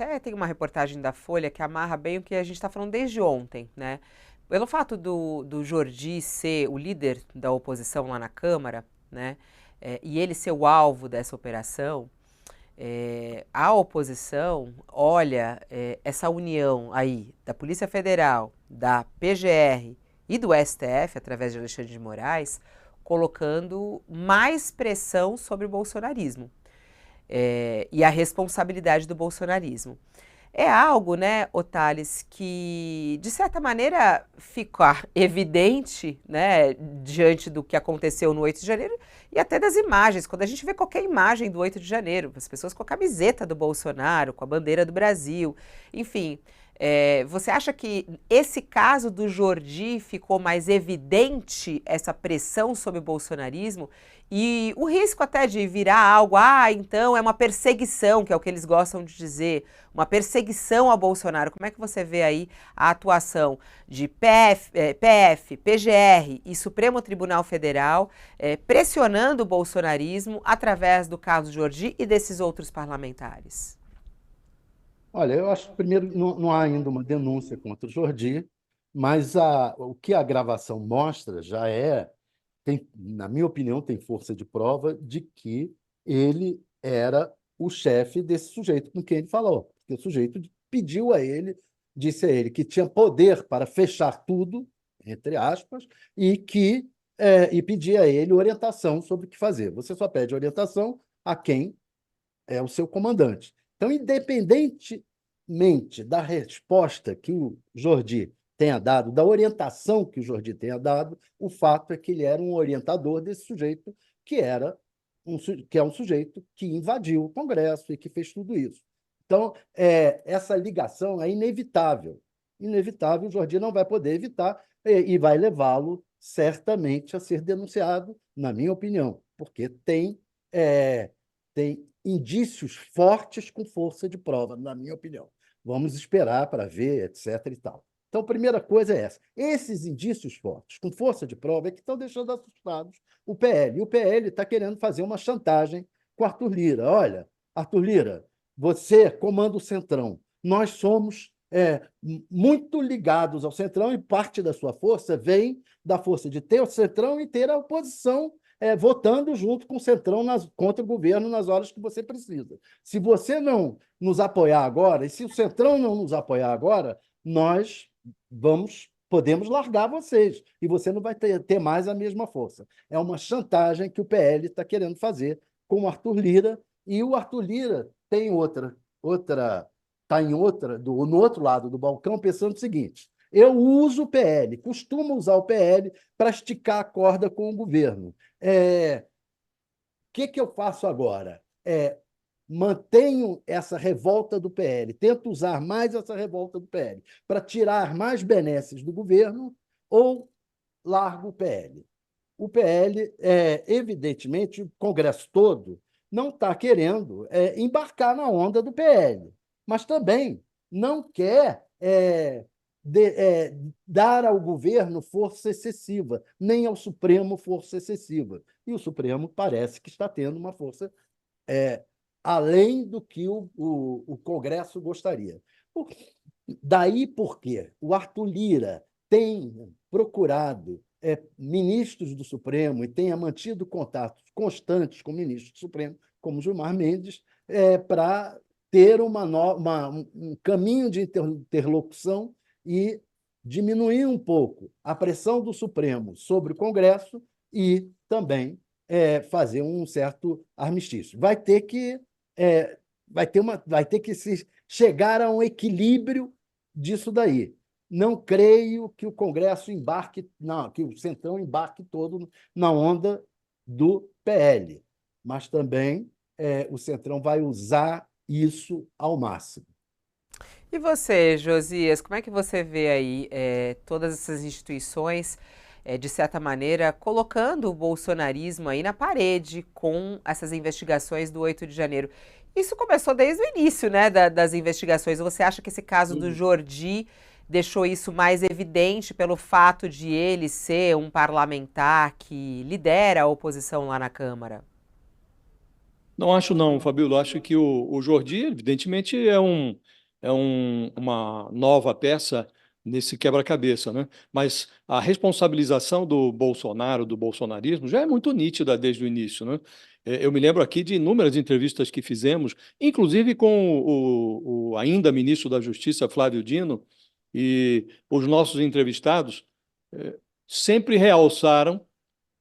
até tem uma reportagem da Folha que amarra bem o que a gente está falando desde ontem, né? Pelo fato do Jordi ser o líder da oposição lá na Câmara, né? E ele ser o alvo dessa operação, a oposição olha essa união aí da Polícia Federal, da PGR e do STF, através de Alexandre de Moraes, colocando mais pressão sobre o bolsonarismo e a responsabilidade do bolsonarismo. É algo, né, Otales, que de certa maneira fica evidente, né, diante do que aconteceu no 8 de janeiro e até das imagens. Quando a gente vê qualquer imagem do 8 de janeiro, as pessoas com a camiseta do Bolsonaro, com a bandeira do Brasil, enfim. Você acha que esse caso do Jordi ficou mais evidente, essa pressão sobre o bolsonarismo? E o risco até de virar algo, então é uma perseguição, que é o que eles gostam de dizer, uma perseguição ao Bolsonaro. Como é que você vê aí a atuação de PF, PGR e Supremo Tribunal Federal pressionando o bolsonarismo através do caso Jordi e desses outros parlamentares? Olha, eu acho que primeiro não há ainda uma denúncia contra o Jordi, mas o que a gravação mostra já na minha opinião, tem força de prova de que ele era o chefe desse sujeito com quem ele falou. Porque o sujeito pediu a ele, disse a ele que tinha poder para fechar tudo, entre aspas, e pedia a ele orientação sobre o que fazer. Você só pede orientação a quem é o seu comandante. Então, independentemente da resposta que o Jordi tenha dado, da orientação que o Jordi tenha dado, o fato é que ele era um orientador desse sujeito que é um sujeito que invadiu o Congresso e que fez tudo isso. Então, essa ligação é inevitável. Inevitável, o Jordi não vai poder evitar e vai levá-lo certamente a ser denunciado, na minha opinião, porque tem indícios fortes com força de prova, na minha opinião. Vamos esperar para ver, etc. e tal. Então, a primeira coisa é essa. Esses indícios fortes, com força de prova, é que estão deixando assustados o PL. E o PL está querendo fazer uma chantagem com Arthur Lira. Olha, Arthur Lira, você comanda o Centrão. Nós somos muito ligados ao Centrão e parte da sua força vem da força de ter o Centrão e ter a oposição votando junto com o Centrão contra o governo nas horas que você precisa. Se você não nos apoiar agora, e se o Centrão não nos apoiar agora, nós podemos largar vocês, e você não vai ter mais a mesma força. É uma chantagem que o PL está querendo fazer com o Arthur Lira, e o Arthur Lira tem está no outro lado do balcão pensando o seguinte: eu uso o PL, costumo usar o PL para esticar a corda com o governo. Que eu faço agora? Mantenho essa revolta do PL, tento usar mais essa revolta do PL para tirar mais benesses do governo ou largo o PL? O PL, evidentemente, o Congresso todo não está querendo embarcar na onda do PL, mas também não quer dar ao governo força excessiva, nem ao Supremo força excessiva. E o Supremo parece que está tendo uma força além do que o Congresso gostaria. Daí porque o Arthur Lira tem procurado ministros do Supremo e tenha mantido contatos constantes com ministros do Supremo, como Gilmar Mendes, para ter um caminho de interlocução e diminuir um pouco a pressão do Supremo sobre o Congresso e também fazer um certo armistício. Vai ter que se chegar a um equilíbrio disso daí. Não creio que o Congresso embarque, não, que o Centrão embarque todo na onda do PL, mas também o Centrão vai usar isso ao máximo. E você, Josias, como é que você vê aí todas essas instituições, de certa maneira, colocando o bolsonarismo aí na parede com essas investigações do 8 de janeiro? Isso começou desde o início, né, das investigações. Você acha que esse caso do Uhum. Jordi deixou isso mais evidente pelo fato de ele ser um parlamentar que lidera a oposição lá na Câmara? Não acho não, Fabíola. Acho que o Jordi, evidentemente, uma nova peça nesse quebra-cabeça, né? Mas a responsabilização do Bolsonaro, do bolsonarismo, já é muito nítida desde o início, né? Eu me lembro aqui de inúmeras entrevistas que fizemos, inclusive com o ainda ministro da Justiça, Flávio Dino, e os nossos entrevistados sempre realçaram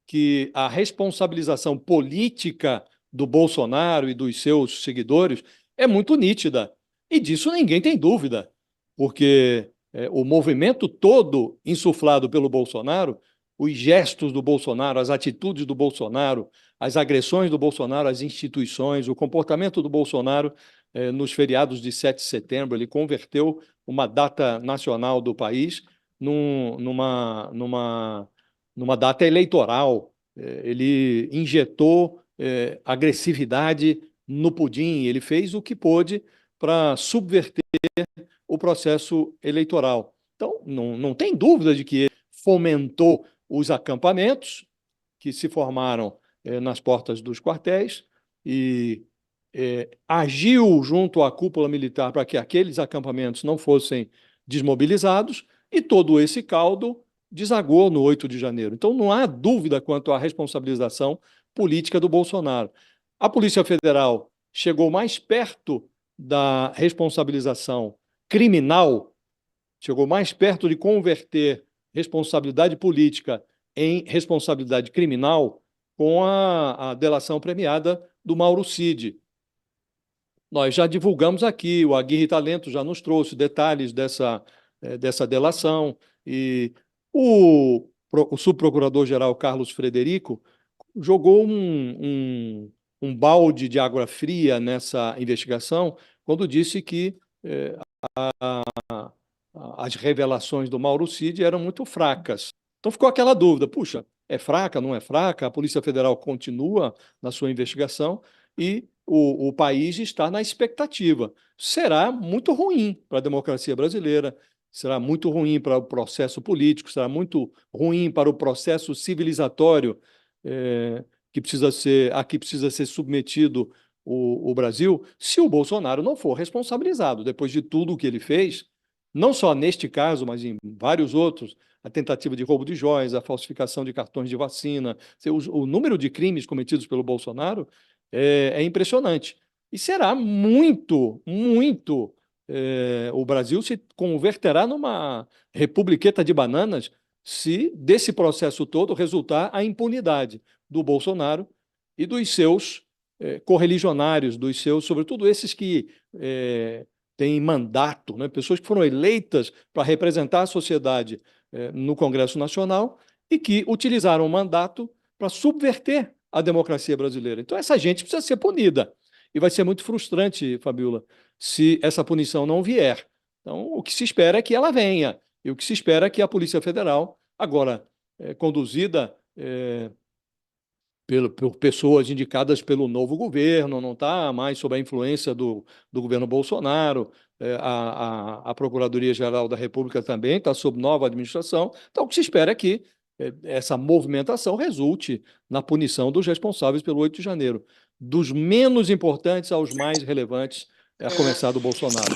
que a responsabilização política do Bolsonaro e dos seus seguidores é muito nítida. E disso ninguém tem dúvida, porque o movimento todo insuflado pelo Bolsonaro, os gestos do Bolsonaro, as atitudes do Bolsonaro, as agressões do Bolsonaro às instituições, o comportamento do Bolsonaro nos feriados de 7 de setembro, ele converteu uma data nacional do país numa data eleitoral. Ele injetou agressividade no pudim, ele fez o que pôde para subverter o processo eleitoral. Então, não tem dúvida de que ele fomentou os acampamentos que se formaram nas portas dos quartéis e agiu junto à cúpula militar para que aqueles acampamentos não fossem desmobilizados, e todo esse caldo desagou no 8 de janeiro. Então, não há dúvida quanto à responsabilização política do Bolsonaro. A Polícia Federal chegou mais perto da responsabilização criminal, chegou mais perto de converter responsabilidade política em responsabilidade criminal com a delação premiada do Mauro Cid. Nós já divulgamos aqui, o Aguirre Talento já nos trouxe detalhes dessa delação, e o subprocurador-geral Carlos Frederico jogou um balde de água fria nessa investigação quando disse que as revelações do Mauro Cid eram muito fracas. Então ficou aquela dúvida: puxa, é fraca, não é fraca? A Polícia Federal continua na sua investigação e o país está na expectativa. Será muito ruim para a democracia brasileira, será muito ruim para o processo político, será muito ruim para o processo civilizatório a que precisa ser submetido o Brasil, se o Bolsonaro não for responsabilizado. Depois de tudo o que ele fez, não só neste caso, mas em vários outros, a tentativa de roubo de joias, a falsificação de cartões de vacina, o número de crimes cometidos pelo Bolsonaro é impressionante. E será muito, muito. O Brasil se converterá numa republiqueta de bananas se desse processo todo resultar a impunidade do Bolsonaro e dos seus correligionários, sobretudo esses que têm mandato, né? Pessoas que foram eleitas para representar a sociedade no Congresso Nacional e que utilizaram o mandato para subverter a democracia brasileira. Então, essa gente precisa ser punida. E vai ser muito frustrante, Fabiola, se essa punição não vier. Então, o que se espera é que ela venha. E o que se espera é que a Polícia Federal, agora conduzida por pessoas indicadas pelo novo governo, não está mais sob a influência do governo Bolsonaro. A Procuradoria-Geral da República também está sob nova administração. Então, o que se espera é que essa movimentação resulte na punição dos responsáveis pelo 8 de janeiro, dos menos importantes aos mais relevantes, a começar do Bolsonaro.